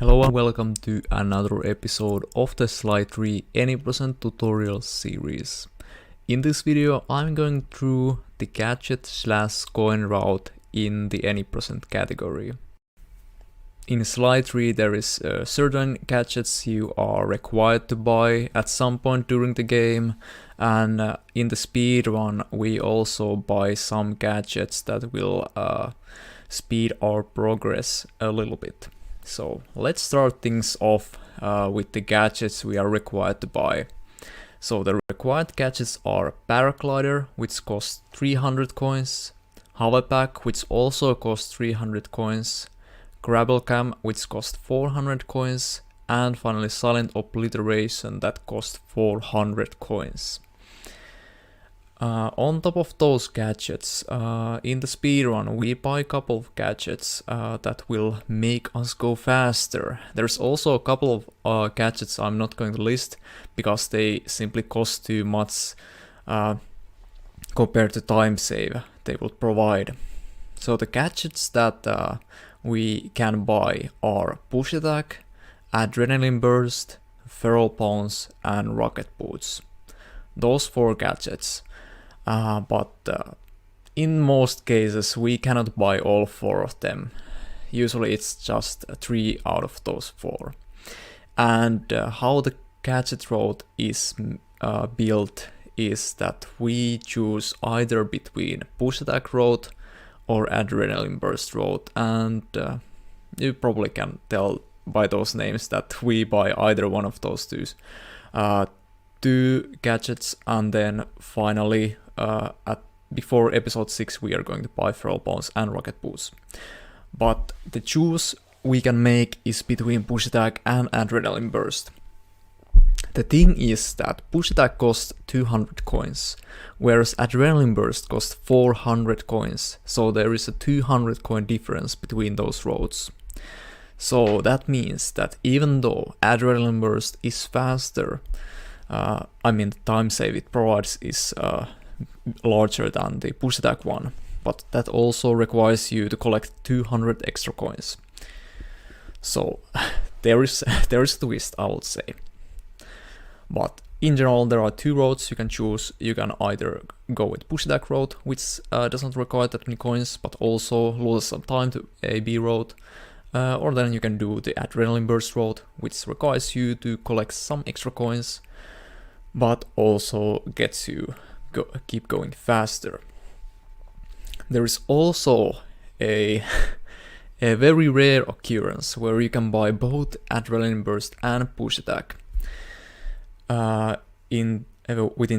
Hello and welcome to another episode of the Slide 3 Any Percent tutorial series. In this video I'm going through the gadget / coin route in the Any Percent category. In Slide 3 there is certain gadgets you are required to buy at some point during the game, and in the speed run we also buy some gadgets that will speed our progress a little bit. So let's start things off with the gadgets we are required to buy. So the required gadgets are Paraglider, which costs 300 coins, Hoverpack, which also costs 300 coins, Grabblecam, which costs 400 coins, and finally Silent Obliteration that costs 400 coins. On top of those gadgets, in the speedrun we buy a couple of gadgets that will make us go faster. There's also a couple of gadgets I'm not going to list because they simply cost too much compared to time save they will provide. So the gadgets that we can buy are Push Attack, Adrenaline Burst, Feral Pounce, and Rocket Boots. Those 4 gadgets. But in most cases we cannot buy all 4 of them. Usually it's just 3 out of those 4. And how the gadget route is built is that we choose either between Push Attack route or Adrenaline Burst route, and you probably can tell by those names that we buy either one of those two gadgets, and then finally before episode 6 we are going to buy Feral Pounce and Rocket Boots. But the choose we can make is between Push Attack and Adrenaline Burst. The thing is that Push Attack costs 200 coins, whereas Adrenaline Burst costs 400 coins, so there is a 200 coin difference between those roads. So that means that even though Adrenaline Burst is faster, the time save it provides is larger than the Push Attack one, but that also requires you to collect 200 extra coins. So there is a twist, I would say. But in general there are 2 roads you can choose. You can either go with Push Attack road, which doesn't require that many coins but also loses some time to AB road, or then you can do the Adrenaline Burst road, which requires you to collect some extra coins but also gets you keep going faster. There is also a very rare occurrence where you can buy both Adrenaline Burst and Push Attack within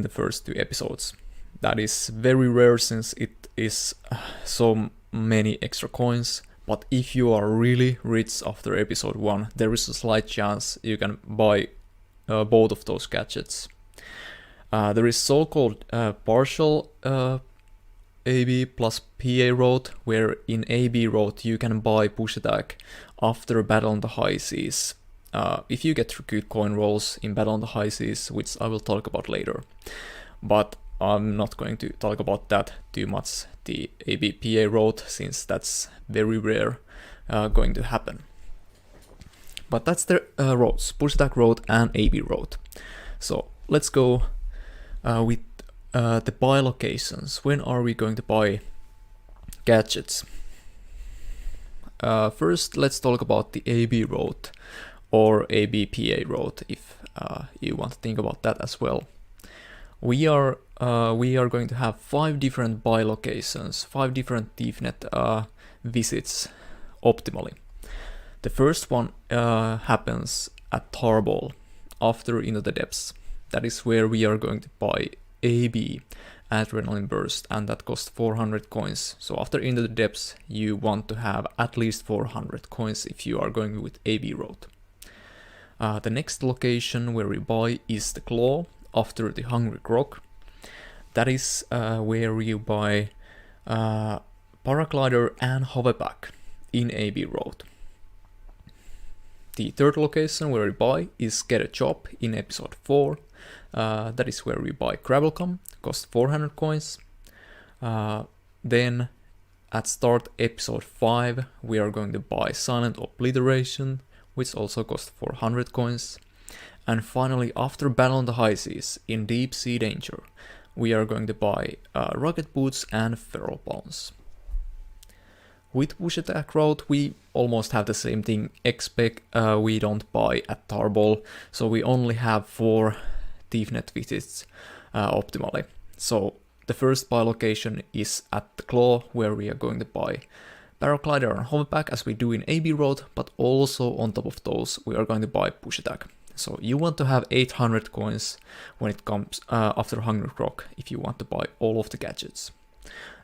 the first 2 episodes. That is very rare since it is so many extra coins, but if you are really rich after episode 1, there is a slight chance you can buy both of those gadgets. There is so-called partial AB plus PA road, where in AB road you can buy Push Attack after Battle on the High Seas. If you get good coin rolls in Battle on the High Seas, which I will talk about later. But I'm not going to talk about that too much, the AB PA road, since that's very rare going to happen. But that's the roads, Push Attack road and AB road. So let's go with the buy locations. When are we going to buy gadgets? First let's talk about the AB road or ABPA road, if you want to think about that as well. We are going to have 5 different buy locations, 5 different ThiefNet visits optimally. The first one happens at Tarball after Into the Depths. That is where we are going to buy AB Adrenaline Burst, and that costs 400 coins. So after Into the Depths you want to have at least 400 coins if you are going with AB road. The next location where we buy is the Claw after the Hungry Grog. That is where you buy Paraglider and Hoverpack in AB road. The third location where we buy is Get a Job in episode 4. That is where we buy Grabblecam, cost 400 coins. Then at start episode 5 we are going to buy Silent Obliteration, which also cost 400 coins. And finally, after Battle on the High Seas, in Deep Sea Danger, we are going to buy Rocket Boots and Feral Bones. With Push Attack Route, we almost have the same thing, except we don't buy at Tarball, so we only have 4 Thiefnet visits optimally. So the first buy location is at the Claw, where we are going to buy Paraglider and Hoverback as we do in AB Road, but also on top of those we are going to buy Push Attack. So you want to have 800 coins when it comes after Hungry Croc if you want to buy all of the gadgets.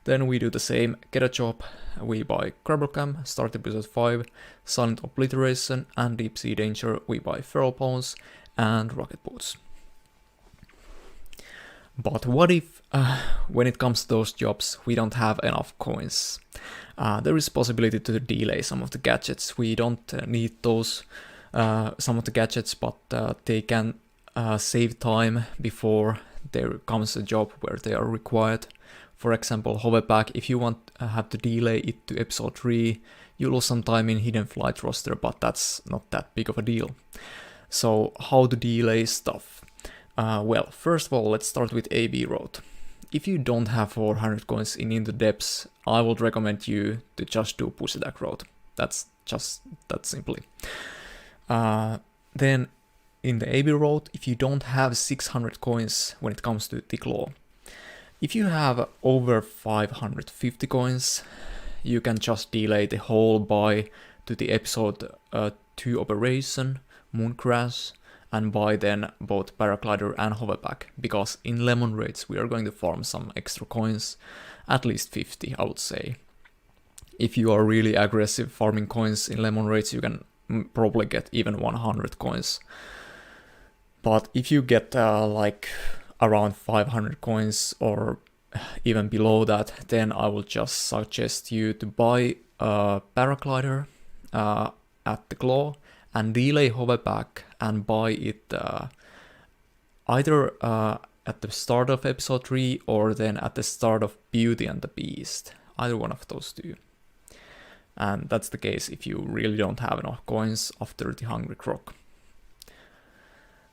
Then we do the same, get a job, we buy Crabblecam, Start Episode 5, Silent Obliteration, and Deep Sea Danger we buy Feral Bones and Rocket Boots. But what if, when it comes to those jobs, we don't have enough coins? There is possibility to delay some of the gadgets. We don't need those, some of the gadgets, but they can save time before there comes a job where they are required. For example, Hoverback, if you want have to delay it to episode 3, you lose some time in Hidden Flight roster, but that's not that big of a deal. So how to delay stuff? Well, first of all, let's start with AB Road. If you don't have 400 coins in Into Depths, I would recommend you to just do Push Attack Road. That's just that simply. Then in the AB Road, if you don't have 600 coins when it comes to the Claw, if you have over 550 coins, you can just delay the whole buy to the episode 2 operation, Moon Crash, and buy then both Paraglider and Hoverback, because in Lemon Raids we are going to farm some extra coins, at least 50 I would say. If you are really aggressive farming coins in Lemon Raids, you can probably get even 100 coins. But if you get like around 500 coins or even below that, then I will just suggest you to buy a Paraglider at the Claw and delay Hoverback and buy it either at the start of episode 3 or then at the start of Beauty and the Beast, either one of those two. And that's the case if you really don't have enough coins after the Hungry Croc.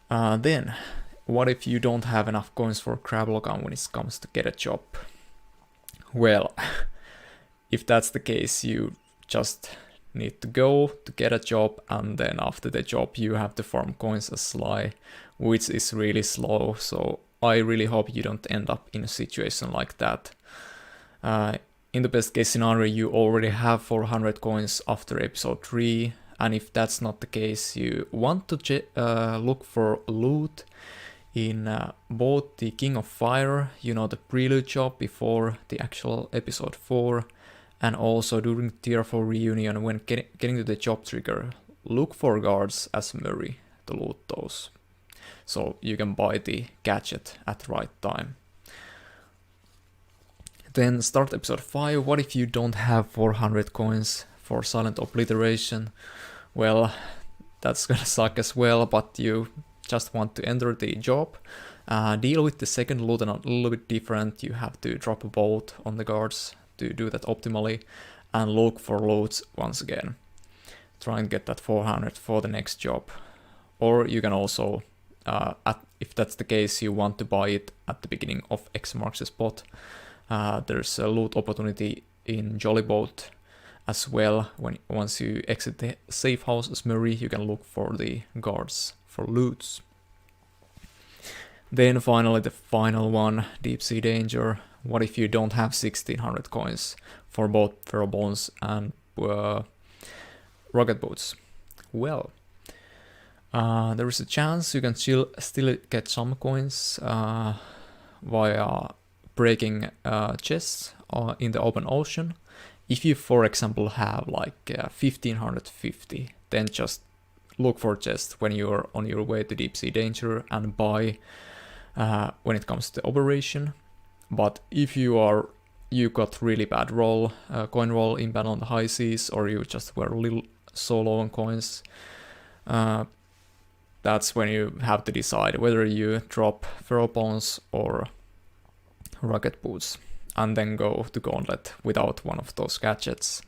Then, what if you don't have enough coins for Crabblecam when it comes to get a job? Well, if that's the case, you just need to go to get a job, and then after the job you have to farm coins as Sly, which is really slow, so I really hope you don't end up in a situation like that. In the best case scenario, you already have 400 coins after episode 3, and if that's not the case, you want to look for loot in both the King of Fire, you know, the prelude job before the actual episode 4, and also during tier 4 reunion when getting to the job trigger, look for guards as Murray to loot those. So you can buy the gadget at the right time. Then start episode 5, what if you don't have 400 coins for Silent Obliteration? Well, that's gonna suck as well, but you just want to enter the job. Deal with the second lieutenant a little bit different, you have to drop a bolt on the guards to do that optimally, and look for loads once again. Try and get that 400 for the next job. Or you can also, if that's the case, you want to buy it at the beginning of X marks the spot. There's a loot opportunity in Jolly Boat as well. Once you exit the safe house as Murray, you can look for the guards for loots. Then finally the final one, Deep Sea Danger. What if you don't have 1600 coins for both Feral Bones and Rocket Boots? Well, there is a chance you can still get some coins via breaking chests in the open ocean. If you, for example, have like 1550, then just look for chests when you're on your way to Deep Sea Danger and buy when it comes to operation. But if you got really bad coin roll in Battle on the High Seas, or you just were a little so low on coins, that's when you have to decide whether you drop Feral Bones or Rocket Boots, and then go to Gauntlet without one of those gadgets.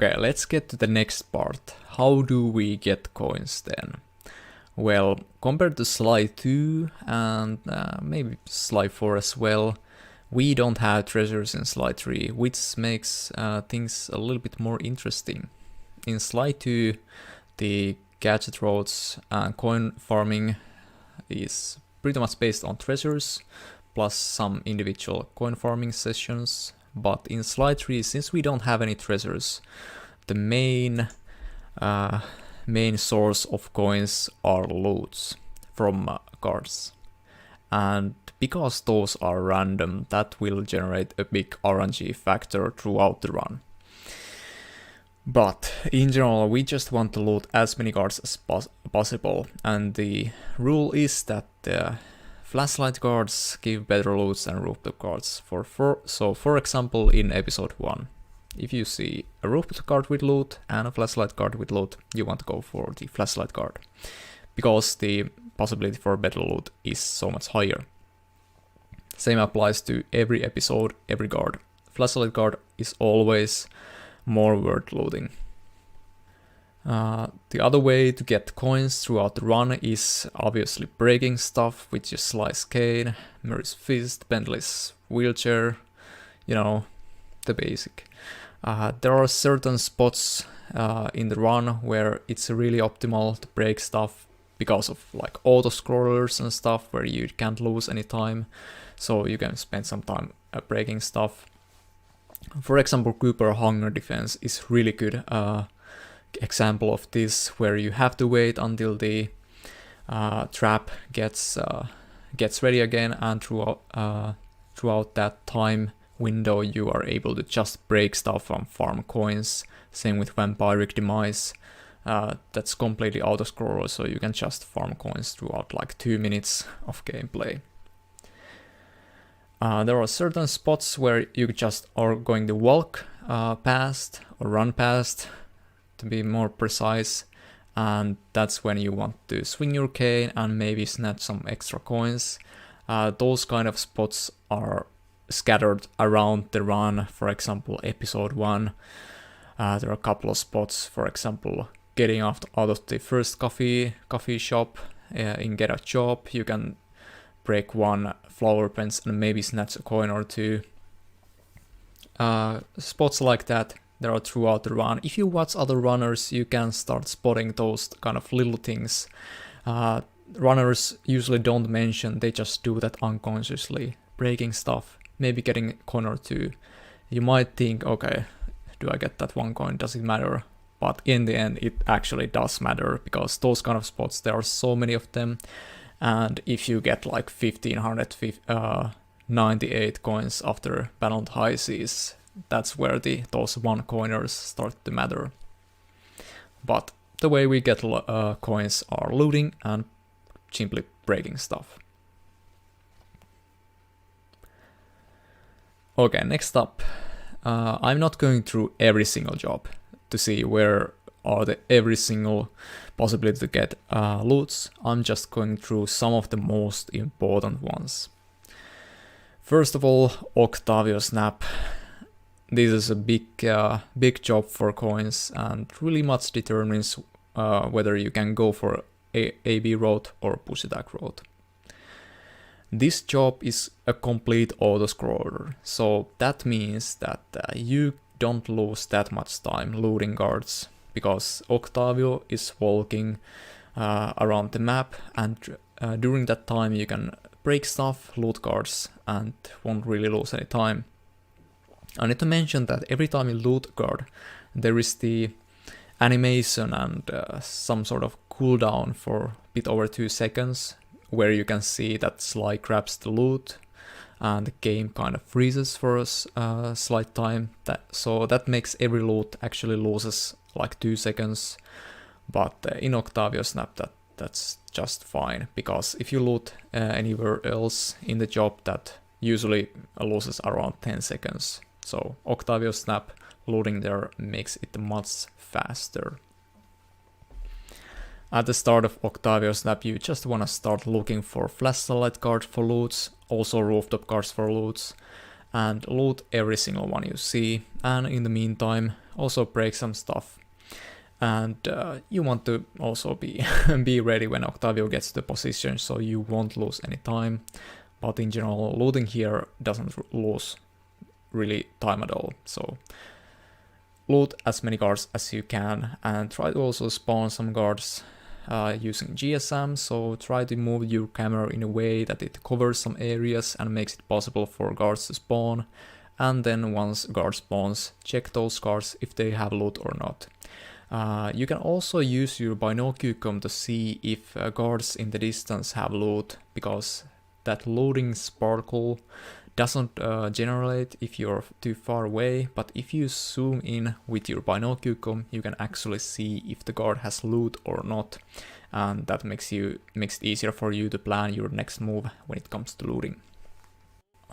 Okay, let's get to the next part. How do we get coins then? Well, compared to slide 2 and maybe slide 4 as well, we don't have treasures in slide 3, which makes things a little bit more interesting. In slide 2, the gadget roads and coin farming is pretty much based on treasures, plus some individual coin farming sessions. But in slide 3, since we don't have any treasures, the main source of coins are loots from cards. And because those are random, that will generate a big RNG factor throughout the run. But in general, we just want to loot as many cards as possible, and the rule is that the flashlight cards give better loots than rooftop cards. So for example, in episode 1, if you see a rooftop card with loot and a flashlight card with loot, you want to go for the flashlight card, because the possibility for better loot is so much higher. Same applies to every episode, every card. Flashlight card is always more worth looting. The other way to get coins throughout the run is obviously breaking stuff with your slice cane, Murray's fist, Bentley's wheelchair, the basic. There are certain spots in the run where it's really optimal to break stuff because of like auto scrollers and stuff where you can't lose any time, so you can spend some time breaking stuff. For example, Cooper Hunger Defense is really good example of this, where you have to wait until the trap gets ready again, and throughout that time window you are able to just break stuff and farm coins. Same with Vampiric Demise. That's completely auto-scroller, so you can just farm coins throughout like 2 minutes of gameplay. There are certain spots where you just are going to walk past or run past, to be more precise, and that's when you want to swing your cane and maybe snatch some extra coins. Those kind of spots are scattered around the run. For example, episode 1, there are a couple of spots, for example, getting out of the first coffee shop in Get a Job, you can break 1 flower pens and maybe snatch a coin or 2. Spots like that, there are throughout the run. If you watch other runners, you can start spotting those kind of little things. Runners usually don't mention, they just do that unconsciously, breaking stuff, maybe getting a coin or 2. You might think, okay, do I get that 1 coin, does it matter? But in the end, it actually does matter, because those kind of spots, there are so many of them. And if you get like 1598 coins after Battle High Seas, that's where those 1 coiners start to matter. But the way we get coins are looting and simply breaking stuff. Okay, next up. I'm not going through every single job to see where are every single possibility to get loots. I'm just going through some of the most important ones. First of all, Octavio Snap. This is a big job for coins and really much determines whether you can go for AB road or push attack road. This job is a complete auto-scroller, so that means that you don't lose that much time looting cards, because Octavio is walking around the map, and during that time you can break stuff, loot cards, and won't really lose any time. I need to mention that every time you loot a card, there is the animation and some sort of cooldown for a bit over 2 seconds, where you can see that Sly grabs the loot and the game kind of freezes for a slight time. So that makes every loot actually loses like 2 seconds. But in Octavio Snap that's just fine, because if you loot anywhere else in the job, that usually loses around 10 seconds. So Octavio Snap looting there makes it much faster. At the start of Octavio Snap, you just want to start looking for flashlight cards for loots, also rooftop cards for loots, and loot every single one you see, and in the meantime also break some stuff. And you want to also be be ready when Octavio gets to the position, so you won't lose any time. But in general, looting here doesn't lose really time at all. So loot as many guards as you can, and try to also spawn some guards using GSM. So try to move your camera in a way that it covers some areas and makes it possible for guards to spawn. And then once guard spawns, check those guards if they have loot or not. You can also use your binoculum to see if guards in the distance have loot, because that loading sparkle doesn't generate if you're too far away, but if you zoom in with your binoculum, you can actually see if the guard has loot or not, and that makes it easier for you to plan your next move when it comes to looting.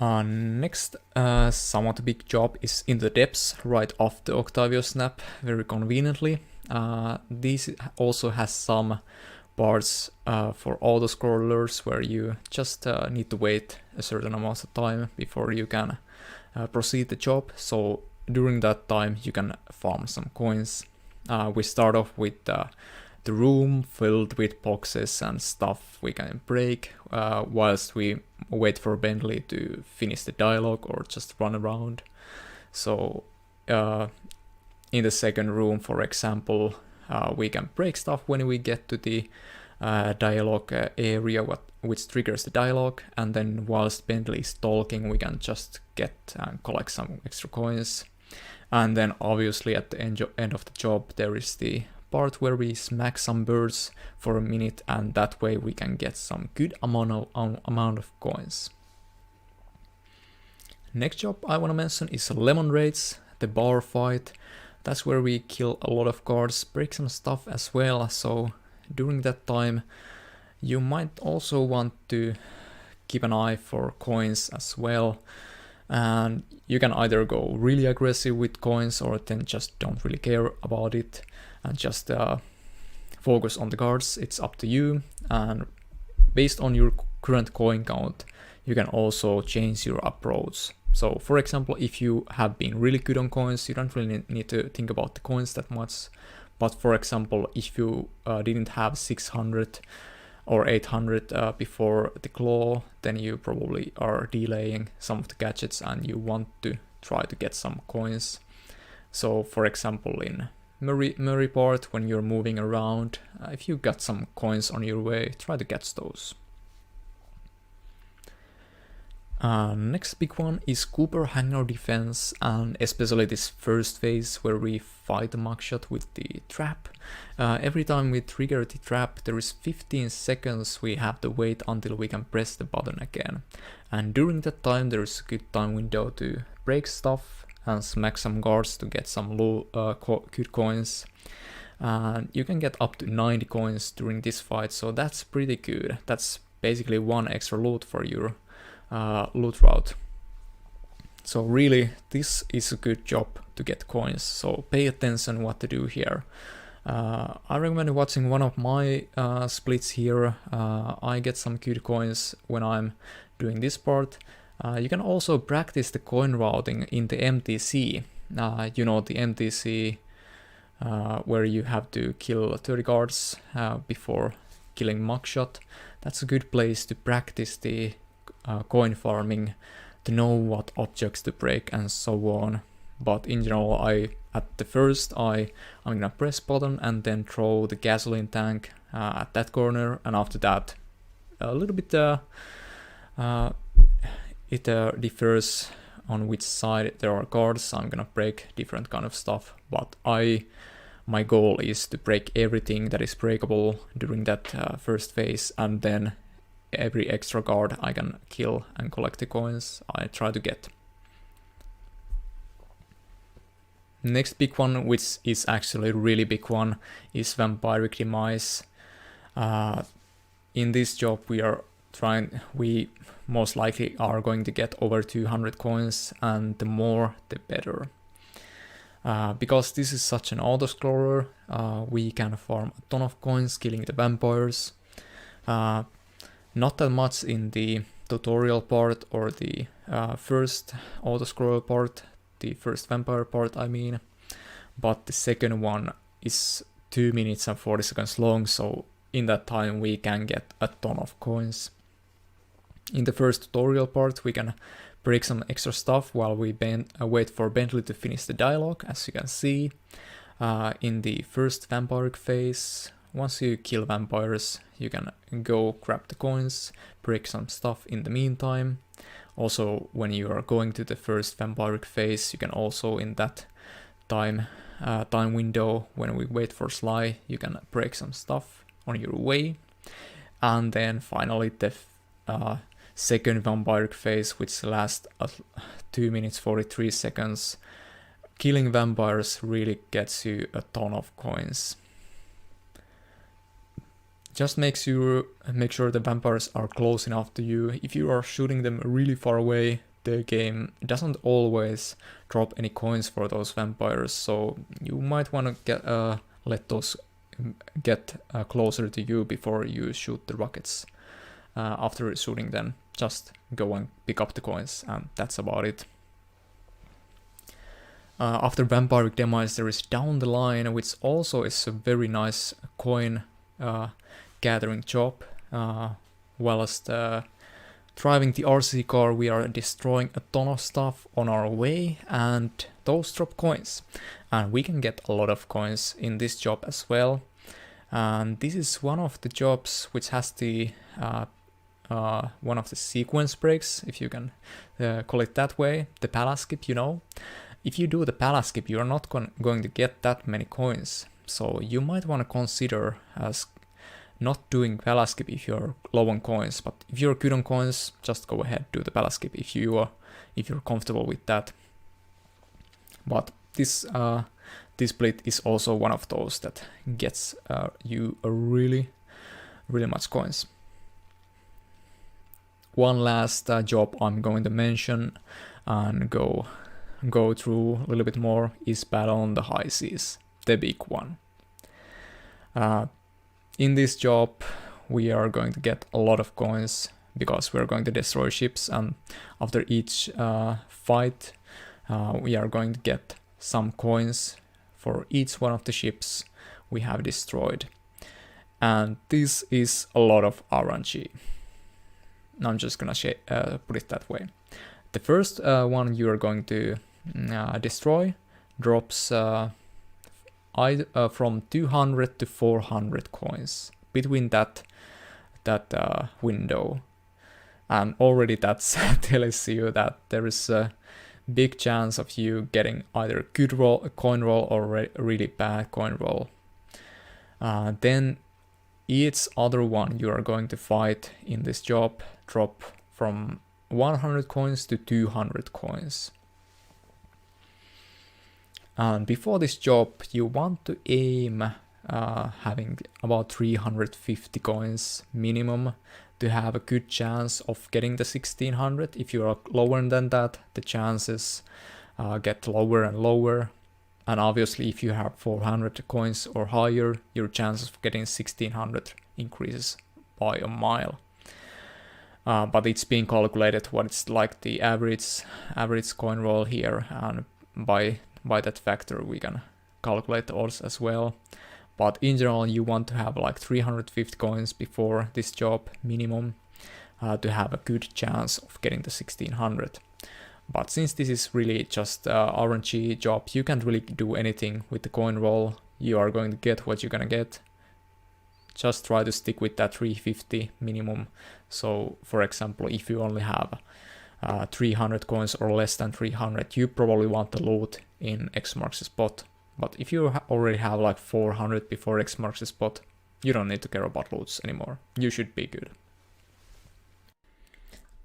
Next, somewhat big job is in the depths right after Octavio snap, very conveniently. This also has some parts for auto-scrollers where you just need to wait a certain amount of time before you can proceed the job. So during that time you can farm some coins. We start off with the room filled with boxes and stuff we can break whilst we wait for Bentley to finish the dialogue or just run around. So in the second room, for example, we can break stuff when we get to the dialogue area which triggers the dialogue, and then whilst Bentley is talking we can just get and collect some extra coins. And then obviously at the end of the job there is the part where we smack some birds for a minute, and that way we can get some good amount of coins. Next job I want to mention is Lemon Raids, the bar fight. That's where we kill a lot of guards, break some stuff as well, so during that time you might also want to keep an eye for coins as well. And you can either go really aggressive with coins or then just don't really care about it and just focus on the guards. It's up to you, and based on your current coin count you can also change your approach. So for example, if you have been really good on coins, you don't really need to think about the coins that much. But for example, if you didn't have 600 or 800 before the claw, then you probably are delaying some of the gadgets and you want to try to get some coins. So for example, in Murray part, when you're moving around, if you got some coins on your way, try to catch those. Next big one is Cooper Hangar defense, and especially this first phase where we fight the mugshot with the trap. Every time we trigger the trap, there is 15 seconds we have to wait until we can press the button again. And during that time there is a good time window to break stuff and smack some guards to get some good coins. And you can get up to 90 coins during this fight, so that's pretty good. That's basically one extra loot for your loot route. So really this is a good job to get coins, so pay attention what to do here. I recommend watching one of my splits here. I get some good coins when I'm doing this part. You can also practice the coin routing in the MTC. You know, the MTC where you have to kill 30 guards before killing mugshot. That's a good place to practice the coin farming, to know what objects to break and so on. But in general, I'm gonna press button and then throw the gasoline tank at that corner, and after that a little bit it differs on which side there are guards. So I'm gonna break different kind of stuff, but my goal is to break everything that is breakable during that first phase, and then every extra guard I can kill and collect the coins I try to get. Next big one, which is actually a really big one, is Vampiric Demise. In this job we most likely are going to get over 200 coins, and the more the better. Because this is such an auto-scroller, we can farm a ton of coins killing the vampires. Not that much in the tutorial part, or the first auto-scroll part, the first vampire part I mean, but the second one is 2 minutes and 40 seconds long, so in that time we can get a ton of coins. In the first tutorial part we can break some extra stuff while we wait for Bentley to finish the dialogue, as you can see. In the first vampiric phase, once you kill vampires, you can go grab the coins, break some stuff in the meantime. Also, when you are going to the first vampiric phase, you can also in that time window, when we wait for Sly, you can break some stuff on your way. And then finally the second vampiric phase, which lasts 2 minutes 43 seconds. Killing vampires really gets you a ton of coins. Just make sure the vampires are close enough to you. If you are shooting them really far away, the game doesn't always drop any coins for those vampires, so you might want to let those get closer to you before you shoot the rockets. After shooting them, just go and pick up the coins, and that's about it. After vampiric demise, there is Down the Line, which also is a very nice coin gathering job. Whilst driving the RC car, we are destroying a ton of stuff on our way, and those drop coins. And we can get a lot of coins in this job as well. And this is one of the jobs which has the one of the sequence breaks, if you can call it that way, the palace skip, you know. If you do the palace skip, you're not going to get that many coins, so you might want to consider as not doing palace skip if you're low on coins, but if you're good on coins, just go ahead, do the palace skip if you're comfortable with that. But this split is also one of those that gets you a really much coins. One last job I'm going to mention and go through a little bit more is Battle on the High Seas, the big one. In this job we are going to get a lot of coins because we're going to destroy ships, and after each fight we are going to get some coins for each one of the ships we have destroyed. And this is a lot of RNG. I'm just gonna put it that way. The first one you are going to destroy drops from 200 to 400 coins between that window, and already that tells you that there is a big chance of you getting either good coin roll or really bad coin roll. Then each other one you are going to fight in this job drop from 100 coins to 200 coins. And before this job you want to aim having about 350 coins minimum to have a good chance of getting the 1600. If you are lower than that, the chances get lower and lower. And obviously if you have 400 coins or higher, your chances of getting 1600 increases by a mile. But it's being calculated what it's like the average coin roll here, and by that factor we can calculate the odds as well. But in general you want to have like 350 coins before this job minimum to have a good chance of getting the 1600. But since this is really just RNG job, you can't really do anything with the coin roll. You are going to get what you're gonna get. Just try to stick with that 350 minimum. So for example, if you only have 300 coins or less than 300, you probably want the loot in X marks the spot. But if you already have like 400 before X marks the spot, you don't need to care about loots anymore. You should be good.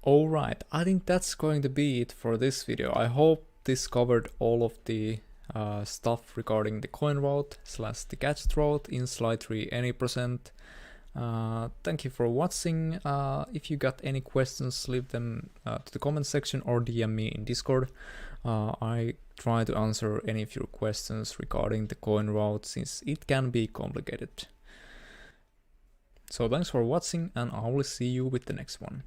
Alright, I think that's going to be it for this video. I hope this covered all of the stuff regarding the coin route / the gadget route in Sly 3 any percent. Thank you for watching. If you got any questions, leave them to the comment section or DM me in Discord. I try to answer any of your questions regarding the coin route, since it can be complicated. So thanks for watching, and I will see you with the next one.